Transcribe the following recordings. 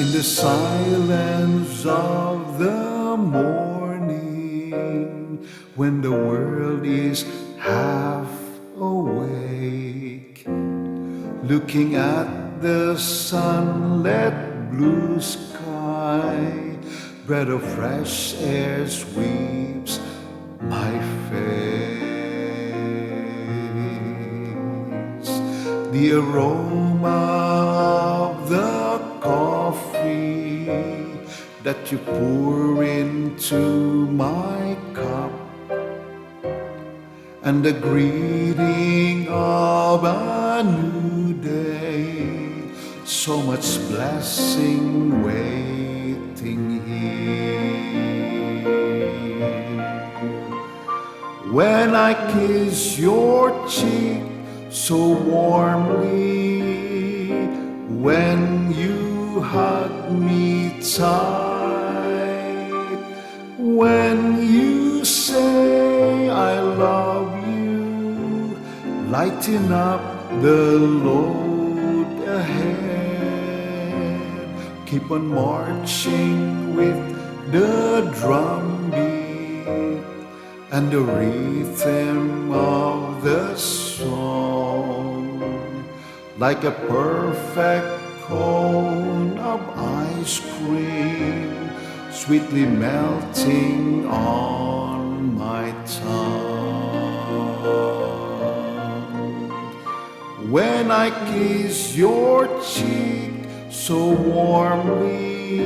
In the silence of the morning, when the world is half awake, looking at the sunlit blue sky, breath of fresh air sweeps my face. The aroma of the coffee that you pour into my cup, and the greeting of a new day, so much blessing waiting here. When I kiss your cheek so warmly, when you hug me tight, when you say I love you, lighten up the load ahead. Keep on marching with the drumbeat and the rhythm of the song, like a perfect cone of ice cream, sweetly melting on my tongue. When I kiss your cheek so warmly,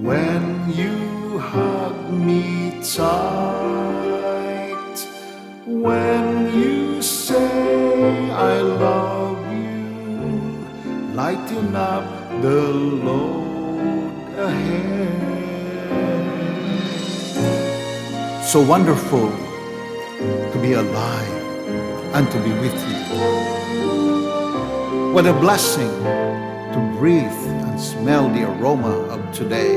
when you hug me tight, when you say I love you, lighten up the load ahead. So wonderful to be alive and to be with you. What a blessing to breathe and smell the aroma of today.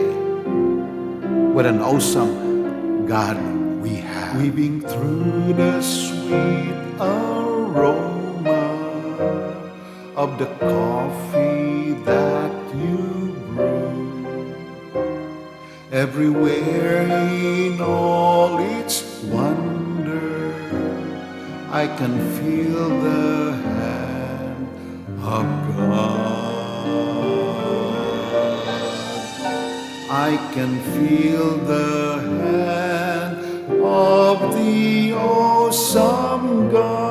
What an awesome God we have. Weaving through the sweet aroma of the coffee that you brew, everywhere in all its wonder, I can feel the hand of God. I can feel the hand of the awesome God.